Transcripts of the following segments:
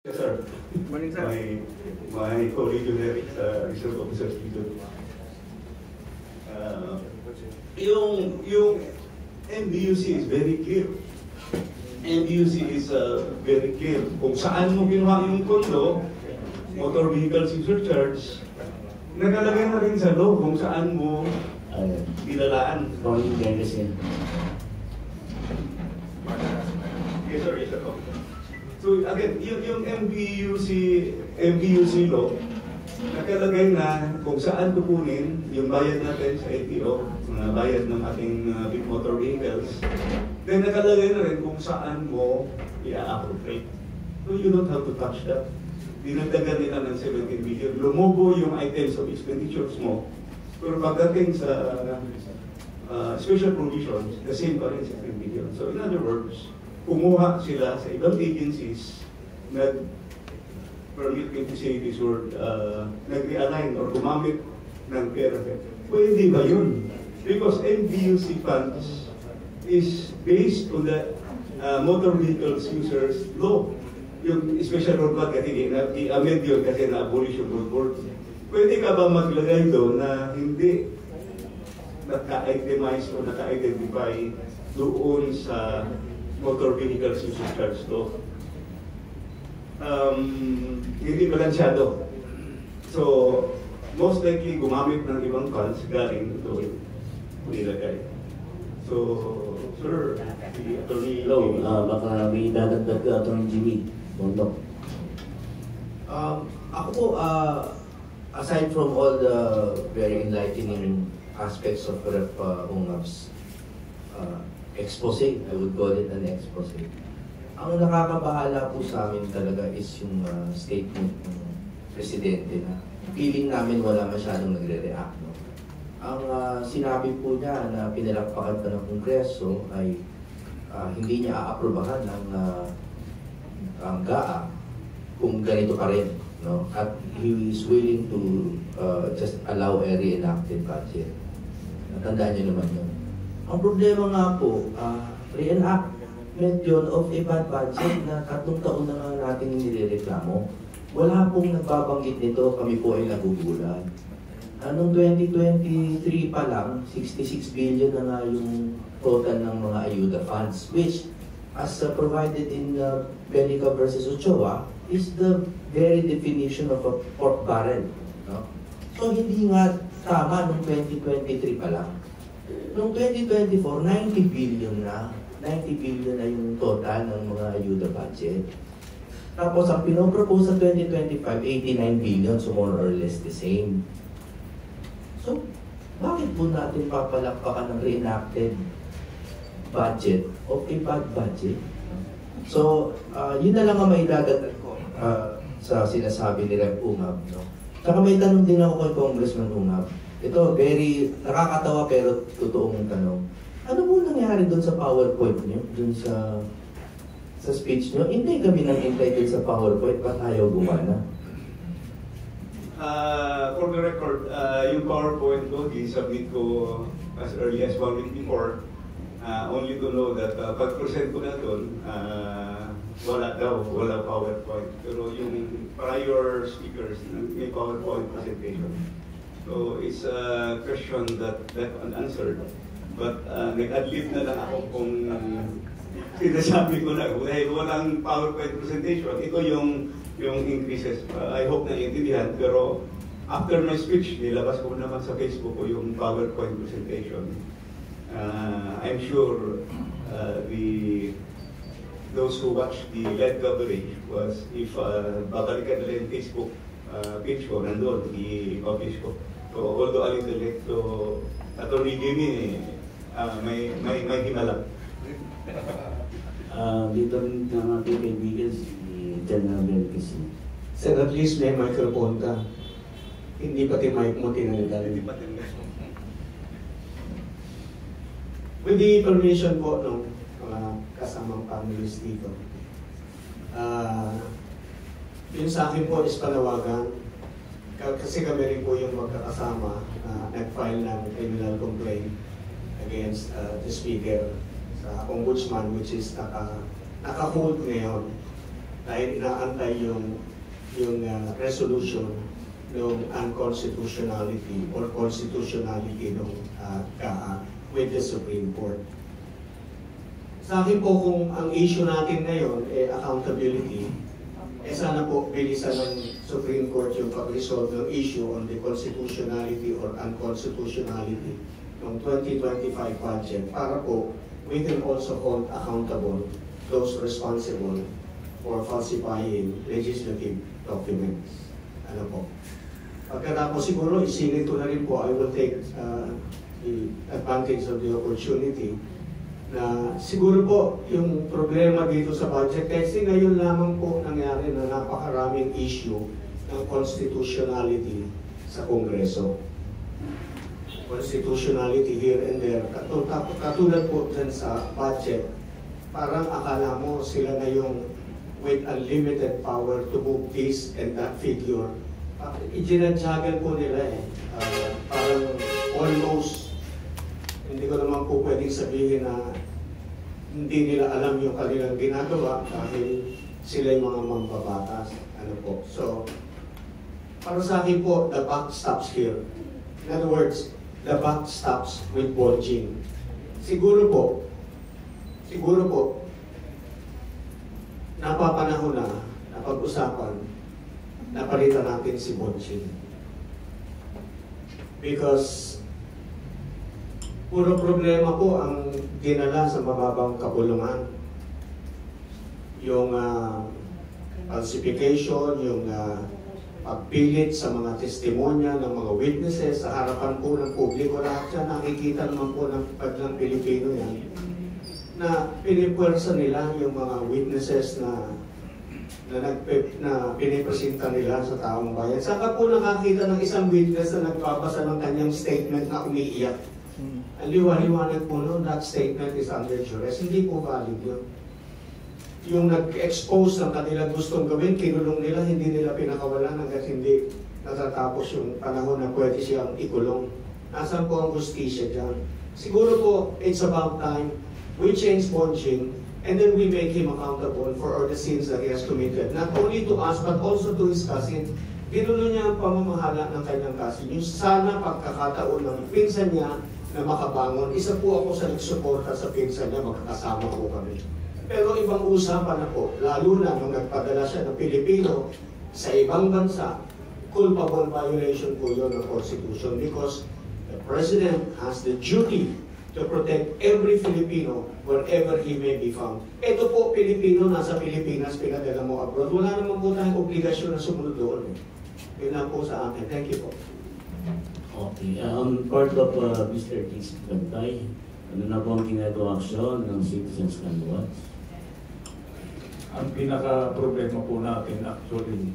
Yes, sir. Morning, sir. My colleague there is Reserve Officer dito. Yung MBUC is very clear. MBUC is very clear. Kung saan mo kinuha yung kondo, motor vehicles user charge, nakalagay na rin sa law kung saan mo dilalaan. Yes, sir. Yes, sir. So again, yung MBUC law, nakalagay na kung saan kukunin yung bayad natin sa LTO, mga bayad ng ating big motor vehicles, then nakalagay na rin kung saan mo i-appropriate. So you don't have to touch that. Dinagdagan nila ng 17 billion. Lumubo yung items of expenditures mo. Pero pagdating sa special provisions, the same pa rin 17 billion. So in other words, kumuha sila sa ibang agencies, permit me to say this word, nag-realign or gumamit ng pera. Pwede ba yun? Because MBUC funds is based on the motor vehicles users law. Yung special road fund kasi i-amend yun kasi na-abolish yung road board. Pwede ka ba maglagay doon na hindi naka-itemize o naka-identify doon sa motor vehicles usage charge law? Hindi balansyado. So, most likely gumamit ng ibang funds galing doon nilagay. So, sir, si Atty. Hello, baka may dadagdag ka, Atty. Jimmy Bondok. Ako po, aside from all the very enlightening aspects of Rep. Ungab's expose, I would call it an expose. Ang nakakabahala po sa amin talaga is yung statement ng Presidente na feeling namin wala masyadong nagre-react. No? Ang sinabi po niya na pinalakpakan pa ng Kongreso ay hindi niya aaprobahan ang GAA kung ganito pa rin. No? At he is willing to just allow a reenacted budget. Natandaan niyo naman yun. Ang problema nga po, reenactment yun of a bad budget na 3 taon na nga natin nirereklamo. Wala pong nagbabanggit nito, kami po ay nagugulat. Noong 2023 pa lang, 66 billion na nga yung total ng mga ayuda funds, which, as provided in Benica versus Ochoa, is the very definition of a pork barrel. No? So hindi nga tama noong 2023 pa lang. Noong 2024, 90 billion na. 90 billion na yung total ng mga ayuda budget. Tapos ang pinopropose sa 2025, 89 billion, so more or less the same. So, bakit po natin papalakpakan ng reenacted budget of a bad budget? So, yun na lang ang maidadadag ko sa sinasabi ni Rep. Ungab. No? Saka may tanong din ako kay Congressman Ungab. Ito, very nakakatawa pero totoong tanong. Ano po nangyari doon sa PowerPoint niyo? Doon sa speech niyo? Hindi kami nang-intay doon sa PowerPoint. Ba't ayaw gumana? For the record, yung PowerPoint ko, i-submit ko as early as 1 week before. Only to know that pag-present ko na doon, wala PowerPoint. Pero yung prior speakers, may PowerPoint presentation. So it's a question that left unanswered. But nag-adlib na lang ako kung sinasabi ko na dahil walang PowerPoint presentation. Ito yung increases. I hope na iintindihan. Pero after my speech, nilabas ko naman sa Facebook ko yung PowerPoint presentation. I'm sure those who watched the lead coverage was, if babalikan nila yung Facebook page ko, nandun, i-publish ko. So, although a little late, so Atty. Jimmy, may himala. Dito rin ng ating kaibigan si General Belkis. Sir, at least may microphone ka. Hindi pati mic mo tinanggal. With the permission po ng mga kasamang panelists dito, yun sa akin po is panawagan. Kasi kami rin po yung magkakasama na nag-file ng criminal complaint against the Speaker sa Ombudsman, which is naka-hold ngayon. dahil inaantay yung resolution ng unconstitutionality or constitutionality ng GAA with the Supreme Court. Sa akin po, kung ang issue natin ngayon accountability, sana po bilisan ng Supreme Court yung pag-resolve ng issue on the constitutionality or unconstitutionality ng 2025 budget para po we can also hold accountable those responsible for falsifying legislative documents. Ano po? Pagkatapos siguro, isingit ko na rin po, I will take the advantage of the opportunity na siguro po yung problema dito sa budget kasi ngayon lamang po nangyari na napakaraming issue ng constitutionality sa Kongreso. Constitutionality here and there. Katulad po dyan sa budget, parang akala mo sila na yung with unlimited power to move this and that figure. Ijinadyagan po nila parang almost, hindi ko naman po pwedeng sabihin na hindi nila alam yung kanilang ginagawa dahil sila yung mga mambabatas. Ano po. So, para sa akin po, the buck stops here. In other words, the buck stops with Bonjing. Siguro po, napapanahon na, napag-usapan, napalitan natin si Bonjing. Because puro problema po ang dinala sa mababang kapulungan. Yung falsification, yung pagpilit sa mga testimonya ng mga witnesses sa harapan po ng publiko. Lahat yan, nakikita naman po ng paglang Pilipino yan, na pinipwersa nila yung mga witnesses na pinipresenta nila sa taong bayan. Saka po nakakita ng isang witness na nagbabasa ng kanyang statement na umiiyak. Ang liwanag po noon, that statement is under duress. Hindi po valid yun. Yung nag-expose ng kanilang gustong gawin, kinulong nila, hindi nila pinakawalan hanggat hindi natatapos yung panahon na pwede siyang ikulong. Nasaan po ang justisya dyan? Siguro po, it's about time we change Bonjing and then we make him accountable for all the sins that he has committed. Not only to us, but also to his cousin. Ginulo niya ang pamamahala ng kanyang cousin. Yung sana pagkakataon ng pinsan niya na makabangon. Isa po ako sa nagsuporta sa pinsan niya, magkakasama po kami. Pero ibang usapan na po, lalo na nung nagpadala siya ng Pilipino sa ibang bansa, culpable violation po yun ng Constitution because the President has the duty to protect every Filipino wherever he may be found. Ito po, Pilipino, nasa Pilipinas, pinadala mo abroad. Wala naman po tayong obligasyon na sumunod doon. Yun lang po sa akin. Thank you po. Okay. Part of Mr. King's Bantay, ano na po ang ginagawa aksyon ng Citizens Can Watch? Ang pinaka-problema po natin actually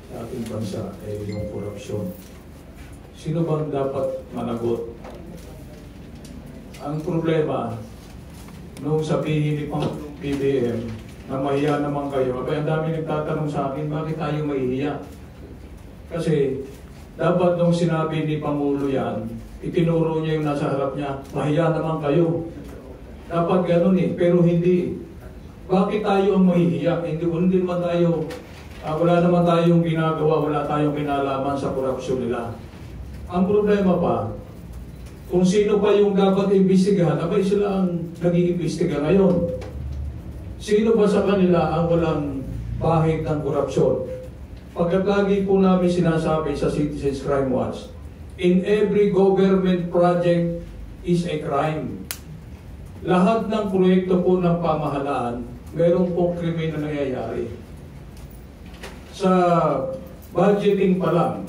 sa ating bansa ay yung korupsyon. Sino bang dapat managot? Ang problema, nung sabihin ni Pangulong PBM na mahiya naman kayo, abay ang dami nagtatanong sa akin, bakit tayo mahihiya? Kasi dapat nung sinabi ni Pangulo yan, itinuro niya yung nasa harap niya, mahiya naman kayo. Dapat ganun pero hindi. Bakit tayo ang mahihiya? Hindi naman tayo, wala naman tayong ginagawa, wala tayong kinalaman sa korupsyon nila. Ang problema pa, kung sino pa yung dapat imbestigahan, abay sila ang nag-iimbestiga ngayon. Sino ba sa kanila ang walang bahid ng korupsyon? Pagkat lagi po namin sinasabi sa Citizens Crime Watch, in every government project is a crime. Lahat ng proyekto po ng pamahalaan, meron pong krimen na nangyayari. Sa budgeting pa lang,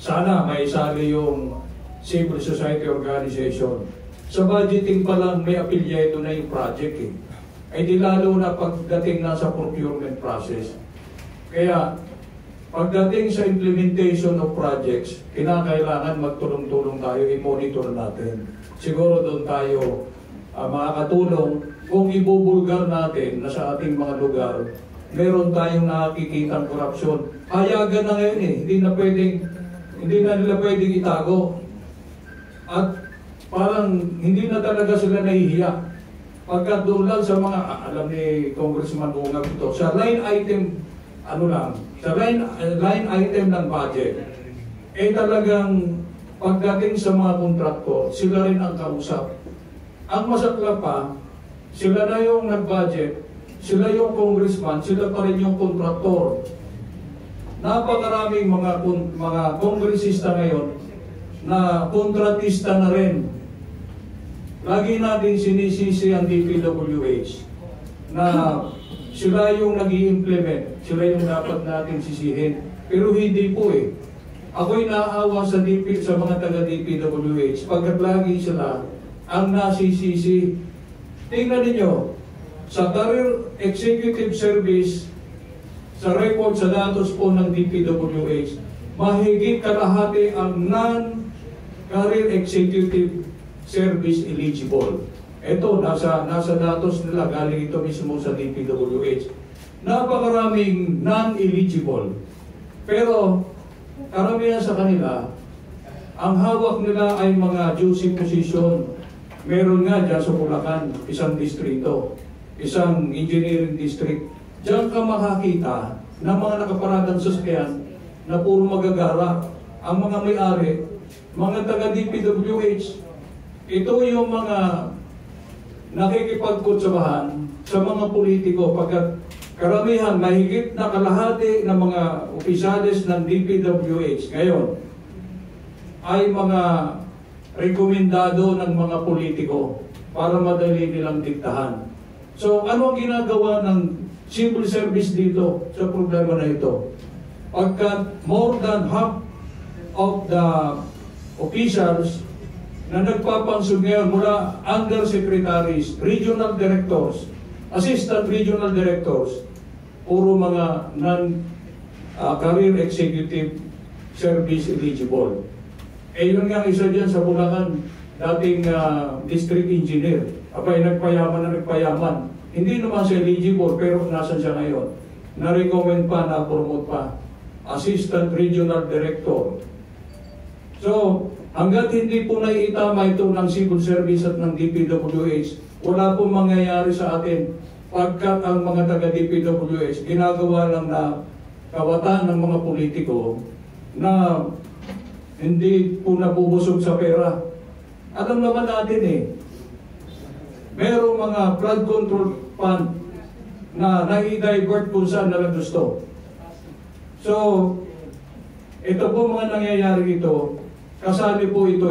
sana may isali yung civil society organization. Sa budgeting pa lang may apilyado na yung project Ay di lalo na pagdating na sa procurement process. Kaya pagdating sa implementation of projects, kinakailangan magtulong-tulong tayo, i-monitor natin. Siguro doon tayo makakatulong kung ibubulgar natin na sa ating mga lugar, meron tayong nakikitang korupsyon. Hayagan na ngayon hindi na nila pwedeng itago. At parang hindi na talaga sila nahihiya. Pagka doon lang sa mga, alam ni Congressman Bungab ito, sa line item, sa line item ng budget, talagang pagdating sa mga kontraktor, sila rin ang kausap. Ang masakla pa, sila na yung nag-budget, sila yung congressman, sila pa rin yung kontraktor. Napakaraming mga kongresista ngayon na kontratista na rin. Lagi natin sinisisi ang DPWH na sila yung nag-i-implement, sila yung dapat natin sisihin. Pero hindi po eh. Ako'y naaawa sa mga taga-DPWH pagkat lagi sila ang nasisisi. Tingnan ninyo, sa Career Executive Service, sa record sa datos po ng DPWH, mahigit kalahati ang non-Career Executive Service eligible. Ito, nasa datos nila, galing ito mismo sa DPWH. Napakaraming non-eligible. Pero, karamihan sa kanila, ang hawak nila ay mga juicy position. Meron nga dyan sa Bulacan, isang distrito, isang engineering district. Diyan ka makakita ng mga nakaparadang sasakyan na puro magagara. Ang mga may-ari, mga taga-DPWH, ito yung mga nakikipagkutsabahan sa mga politiko pagkat karamihan, mahigit na kalahati ng mga opisyalis ng DPWH ngayon ay mga rekomendado ng mga politiko para madali nilang diktahan. So ano ang ginagawa ng civil service dito sa problema na ito? Pagkat more than half of the officials na nagpapansyon ngayon mula undersecretaries, regional directors, assistant regional directors, puro mga non-career executive service eligible. Yun nga isa dyan sa Bulacan, dating district engineer. Abay, nagpayaman na nagpayaman. Hindi naman siya eligible, pero nasan siya ngayon? Na-recommend pa, na-promote pa. Assistant regional director. So, hanggat hindi po naiitama ito ng civil service at ng DPWH, wala pong mangyayari sa atin pagkat ang mga taga-DPWH ginagawa lang na kawatan ng mga politiko na hindi po nabubusog sa pera. Alam naman natin eh, merong mga flood control fund na nai-divert kung saan nila gusto. So, ito po mga nangyayari ito, kasali po ito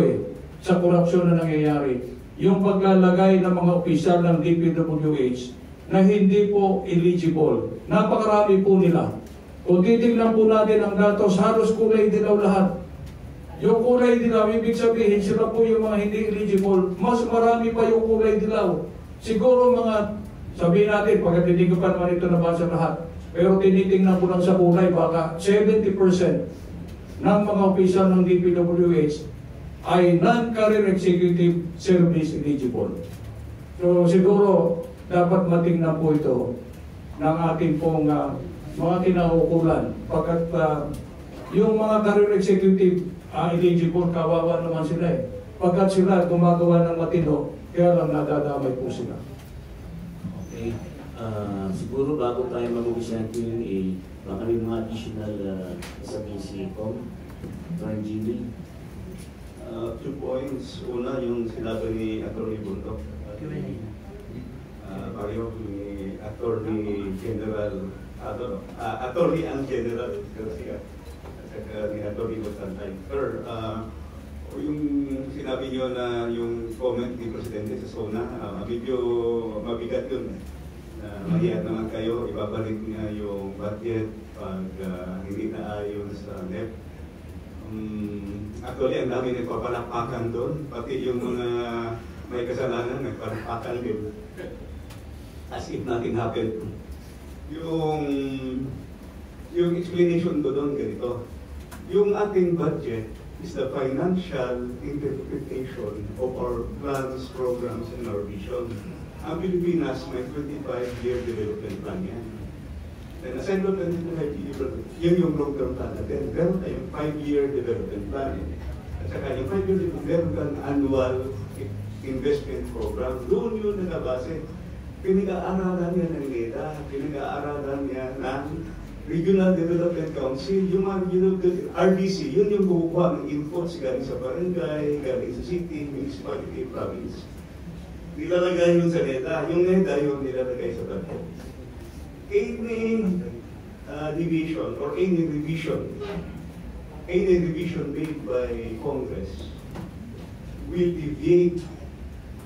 sa korupsyon na nangyayari. Yung paglalagay ng mga opisyal ng DPWH na hindi po eligible. Napakarami po nila. Kung titignan po natin ang datos, halos kulay dilaw lahat. Yung kulay dilaw, ibig sabihin sila po yung mga hindi eligible. Mas marami pa yung kulay dilaw. Siguro mga, sabihin natin, pagkat hindi ko pa naman ito nabasa lahat, pero tinitingnan ko lang sa kulay, baka 70% ng mga opisyal ng DPWH ay non-career executive service eligible. So siguro dapat matingnan po ito ng ating pong mga kinaukulan. Pagkat yung mga career executive eligible, kawawa naman sila eh. Pagkat sila gumagawa ng matino, kaya lang nadadamay po sila. Okay. Siguro bago tayo mag-umpisa ng Q&A, baka may mga additional sabihin si Com, Attorney Jimmy. 2 points. Una, yung sinabi ni Attorney Buntok. Pareho ni Attorney General, Attorney ang General, kasi ni Attorney Bastantay. Sir, yung sinabi niyo na yung comment ni Presidente sa SONA, medyo mabigat yun. Mahiya naman kayo, ibabalik nga yung budget pag hindi na ayon sa NEP. Actually, ang dami nagpapalakpakan doon, pati yung mga may kasalanan nagpalakpakan din. As if nothing happened. Yung explanation ko doon ganito. Yung ating budget is the financial interpretation of our plans, programs, and our vision. Ang Pilipinas may 25-year development plan yan. Then aside from 25-year, yun yung long-term plan natin. Meron tayong 5-year development plan. At saka yung 5-year development plan, meron kang annual investment program. Doon yun nakabase. Pinag-aaralan niya ng NEDA, pinag-aaralan niya ng Regional Development Council, yung mga regional RDC, yun yung kukuha ng inputs galing sa barangay, galing sa city, municipality, province. Nilalagay yun sa NEDA, yung NEDA yun nilalagay sa budget. Any division or any revision made by Congress will deviate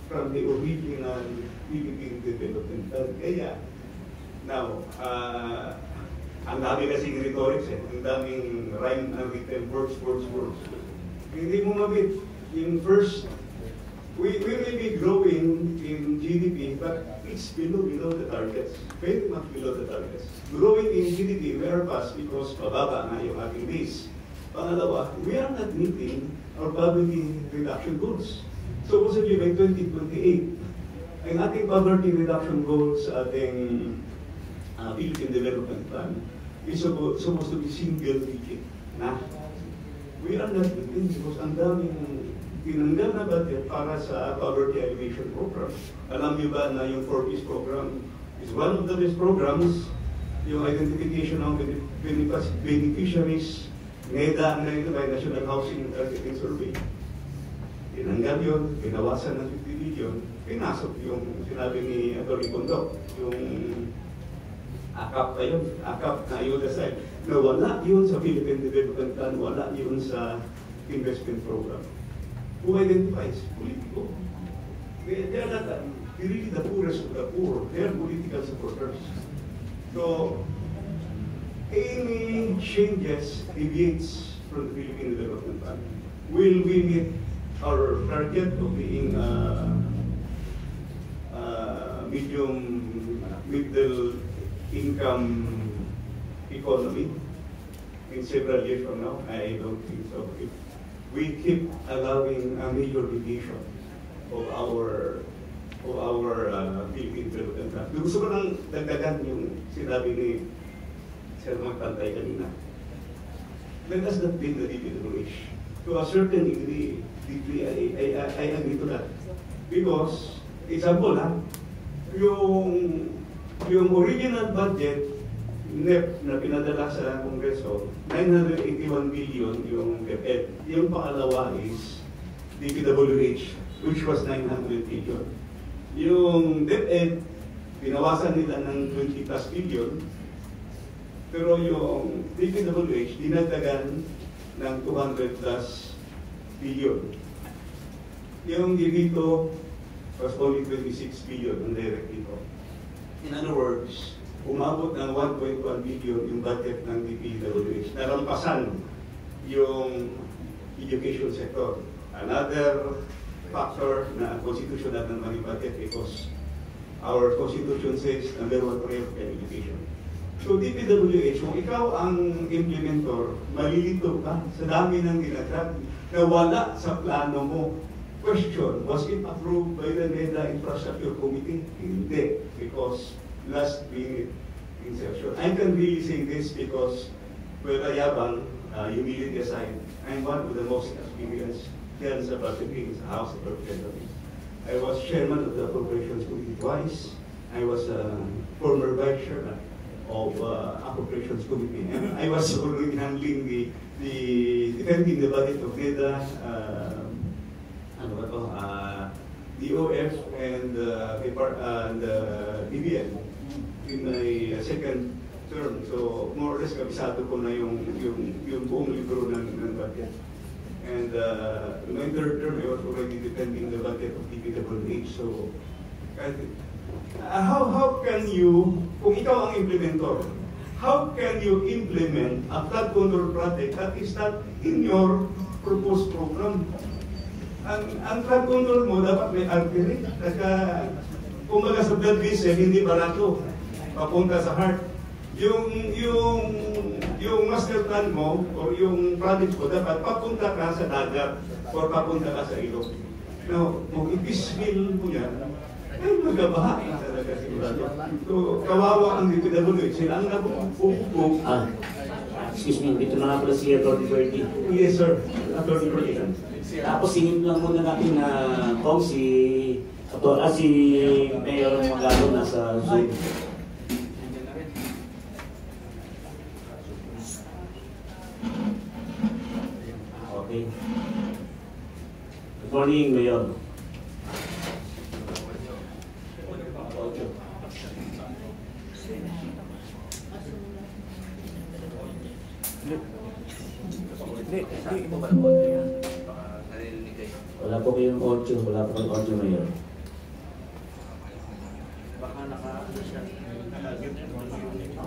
from the original Philippine Development Plan. Kaya, now, ang dami kasing rhetorics ang daming rhyme and written words. Hindi mo mabit. In first, we will be growing in GDP, but it's below the targets. Very much below the targets. Growing in GDP, we are fast because mababa na yung ating base. Pangalawa, we are not meeting our poverty reduction goals. Supposedly by 2028, ang ating poverty reduction goals sa ating Philippine Development Plan is supposed to be single digit na. We are not meeting because ang daming tinanggal na budget para sa poverty alleviation program. Alam niyo ba na yung 4Ps program is one of the best programs, yung identification ng beneficiaries, NEDA na ito by National Housing and Targeting Survey. Tinanggal yun, pinawasan ng 50 billion, pinasok yung sinabi ni Atty. Condok, yung akap pa yun, akap na yun aside, na wala yun sa Philippine Development Plan, wala yun sa investment program. Who identifies? Politiko. They are not really the poorest of the poor. They are political supporters. So, any changes deviates from the Philippine Development Plan. Will we meet our target of being middle income economy in several years from now? I don't think so. If we keep allowing a major deviation of our Philippine Development Plan. Gusto ko lang dagdagan yung sinabi ni Sir Magpantay kanina. Let us not build the DPWH. To a certain degree, I agree to that. Because, example yung original budget NEP na pinadala sa Kongreso, 981 billion yung DepEd. Yung pangalawa is DPWH, which was 900 billion. Yung DepEd, pinawasan nila ng 20 plus billion. Pero yung DPWH, dinagdagan ng 200 plus billion. Yung dito was only 26 billion ang direct dito. In other words, umabot ng 1.1 billion yung budget ng DPWH. Nalampasan yung education sector. Another factor na constitution natin naman yung budget because our constitution says number one priority education. So DPWH, kung ikaw ang implementor, malilito ka sa dami ng ginagawa na wala sa plano mo. Question, was it approved by the NEDA Infrastructure Committee? Hindi, because last minute insertion. I can really say this because well, Ayabang, humility aside, I'm one of the most experienced heads of budgeting in the House of Representatives. I was chairman of the Appropriations Committee twice. I was former vice chairman of Appropriations Committee. And I was already handling the defending the budget of NEDA, DOF and DBM in my second term. So more or less kabisado ko na yung buong libro ng budget. And in my third term, I was already defending the budget of DPWH. So how can you, kung ikaw ang implementor, how can you implement a flood control project that is not in your proposed program? Ang flood control mo dapat may artery. Kumbaga sa blood vessel, hindi barato. Papunta sa heart. Yung master plan mo o yung project mo dapat papunta ka sa dagat o papunta ka sa ilog. Now, kung i-piecemeal mo yan, ay magabaha ka talaga sigurado. So, kawawa ang DPWH. Sila ang Excuse me, dito na nga pala si Atty. Ferdy. Yes, sir. Atty. Ferdy. Tapos singin lang muna natin na kung si Mayor Magalo nasa Zoom. Okay. Good morning, Mayor. Wala po kayong audio, wala po kayong audio ngayon.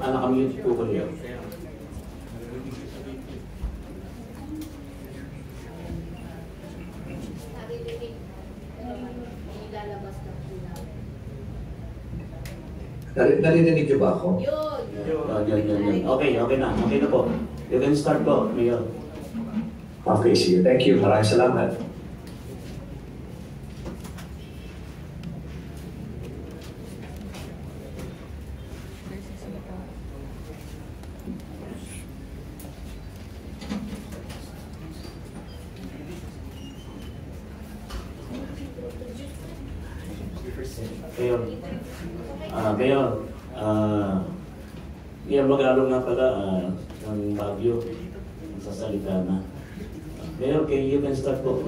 Nakamute po kayo. Narinig niyo ba ako? Yan. Okay na. Okay na po. You can start po, Mayor. Okay, sige. Thank you. Maraming salamat. Mayor Magalo nga pala ng Baguio, sasalita na. Mayor, you can start po.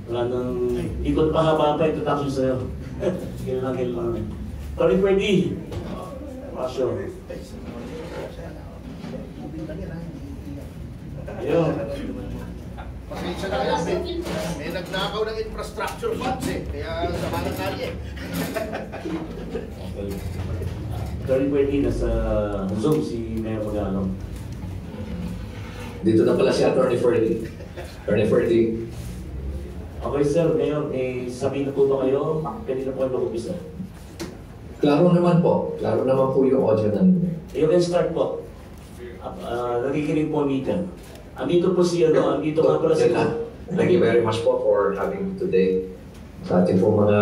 Wala nang, hindi ko pahaba pa introduction sa'yo. Kailangan. Tony Pwede. Pasyo. Ayun. Pasensya na kayo, may nagnakaw ng infrastructure funds kaya sama ng kalye. Okay. Tony Pwede, nasa Zoom si Mayor Magalo. Dito na pala si Attorney Ferdy. Attorney Ferdy. Okay sir, Mayor, sabihin na po ba kayo? Pwede na po kayo mag-upisa. Klaro naman po. Klaro naman po yung audio ng... You can start po. Nakikinig po meter. Andito po si andito nga pala si... Thank you very much po for having me today. Sa ating po mga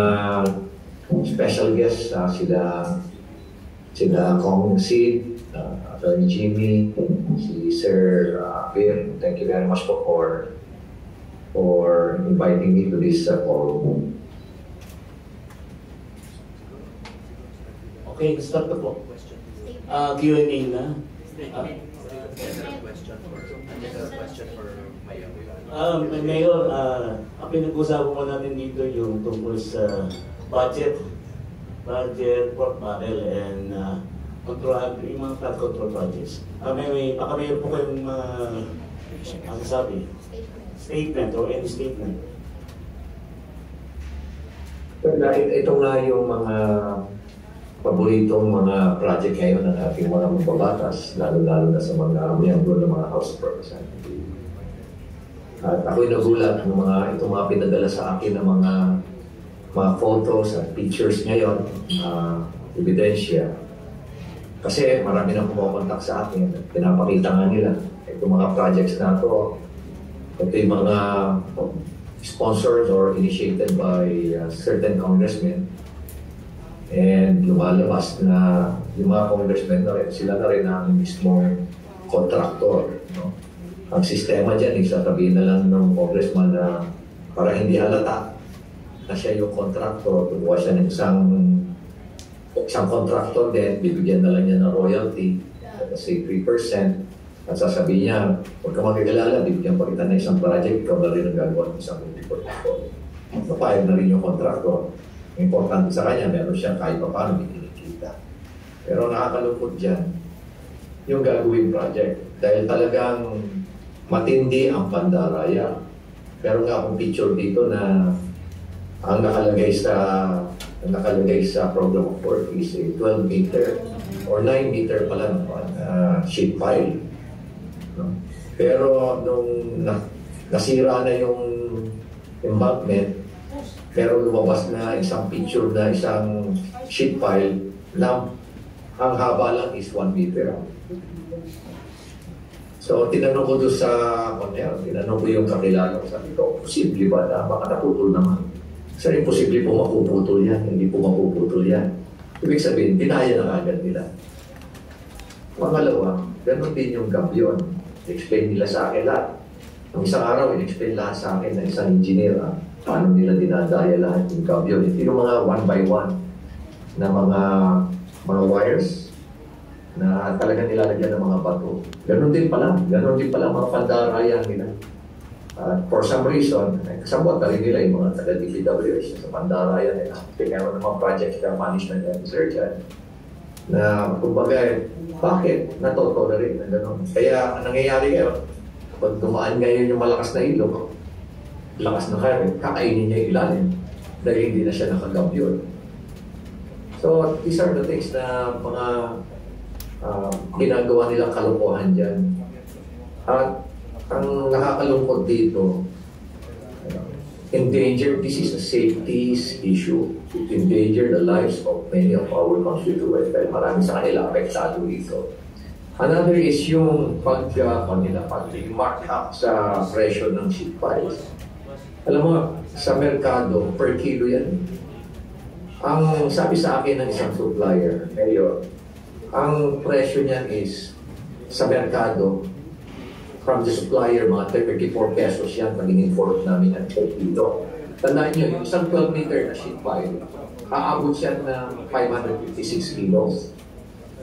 special guests, sila Kong Sid, Attorney Jimmy, si Sir Pierre. Thank you very much po for inviting me to this forum. Okay, start na po. Q&A na. Mayor, ang pinag-usapan mo natin dito yung tungkol sa budget, pork barrel, and yung mga flood control projects. Baka mayroon po kayong ang sabi, statement or any statement. Ito nga yung mga paboritong mga project ngayon ng ating mga mababatas, lalo-lalo na sa mga miyembro ng mga House of Representatives. At ako'y nagulat ng itong mga pinadala sa akin ng mga photos at pictures ngayon, ebidensya. Kasi marami nang kumokontak sa akin, pinapakita nga nila. Itong mga projects na ito yung mga sponsored or initiated by certain congressmen. And lumalabas na yung mga congressmen na rin, sila na rin ang mismong contractor. No? Ang sistema dyan, sasabihin na lang ng congressman na para hindi halata na siya yung contractor, tubuha siya ng isang contractor din, bibigyan na lang niya ng royalty, say 3%, at sasabihin niya, huwag ka magkagalala, bibigyan pa kita ng isang project, ikaw na rin ang gagawa ng isang multi-portfolio. Napayag na rin yung contractor. Importante sa kanya, meron siya kahit pa paano may kinikita. Pero nakakalungkot dyan, yung gagawin project. Dahil talagang matindi ang pandaraya. Pero nga akong picture dito na ang nakalagay sa program of work is a 12 meter or 9 meter pala sheet pile. No? Pero nung nasira na yung embankment, pero lumabas na isang picture na isang sheet pile na ang haba lang is 1 meter. So, tinanong ko doon sa tinanong ko yung kakilala ko, sabi ko, posible ba na baka naputol naman? Sabi, posible po mapuputol yan, hindi po mapuputol yan. Ibig sabihin, pinaya na agad nila. Pangalawa, ganun din yung gabyon. Explain nila sa akin lahat. Nung isang araw, in-explain lahat sa akin ng isang engineer, paano nila dinadaya lahat yung gab unit. Yung mga one by one na mga wires na talagang nilalagyan ng mga bato. Ganon din pala mga pandarayan nila. For some reason, kasabot na rin nila yung mga taga-DPWH sa pandarayan nila. Kaya ng mga project na management officer dyan. Na kumbaga, bakit natuto na rin na gano'n? Kaya ang nangyayari ngayon, pag dumaan ngayon yung malakas na ilog, lakas na kayo, kakainin niya yung ilalim dahil hindi na siya nakagabyon. So, these are the things na mga ginagawa nilang kalokohan dyan. At ang nakakalungkot dito, this is a safety issue. It endanger the lives of many of our constituents dahil marami sa kanila apektado dito. Another is yung pag-mark up sa presyo ng sheet piles. Alam mo, sa merkado, per kilo yan. Ang sabi sa akin ng isang supplier, ngayon, ang presyo niyan is sa merkado, from the supplier, mga 34 pesos yan, paging informed namin ang per kilo. Tandaan nyo, yung isang 12 meter na sheet pile, aabot siya ng 556 kilos.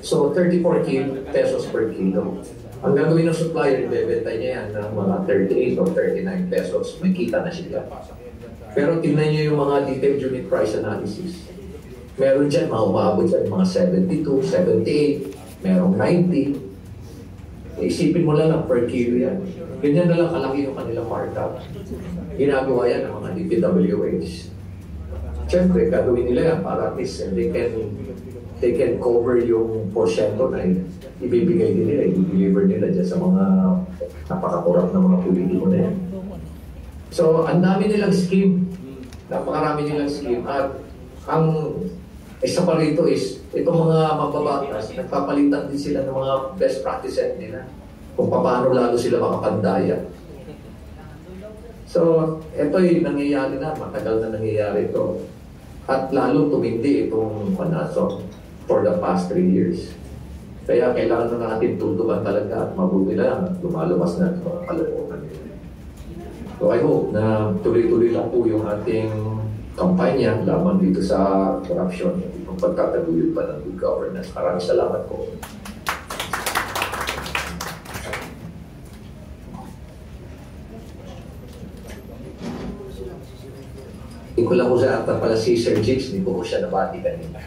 So, 34 pesos per kilo. Ang gagawin ng supplier, ibebenta niya yan ng mga 38 o 39 pesos. May kita na siya. Pero tingnan niyo yung mga detailed unit price analysis. Meron dyan, umaabot dyan mga 72, 78, merong 90. Isipin mo lang per kilo yan. Ganyan na lang kalaki yung kanilang markup. Ginagawa yan ng mga DPWH. Siyempre, gagawin nila yan para at least they can cover yung porsyento na ibibigay nila, i-deliver nila dyan sa mga napakakurap na mga politiko na yan. So, ang dami nilang scheme. Napakarami nilang scheme. At ang isa pa rito is, itong mga mababatas, nagpapalitan din sila ng mga best practices nila kung paano lalo sila makapandaya. So, ito'y nangyayari na, matagal na nangyayari ito. At lalo tumindi itong panasok for the past 3 years. Kaya kailangan na natin tutukan talaga at mabuti na lang at lumalabas na ito ang kalokohan. So I hope na tuloy-tuloy lang po yung ating kampanya laban dito sa corruption at itong pagkakaguyod pa ng good governance. Maraming salamat po. Hindi ko lang po sa ata pala si Sir Jigs, hindi po siya nabati kanina.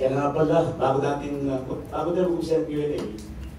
Kaya nga pala, bago natin mag-uusap Q&A,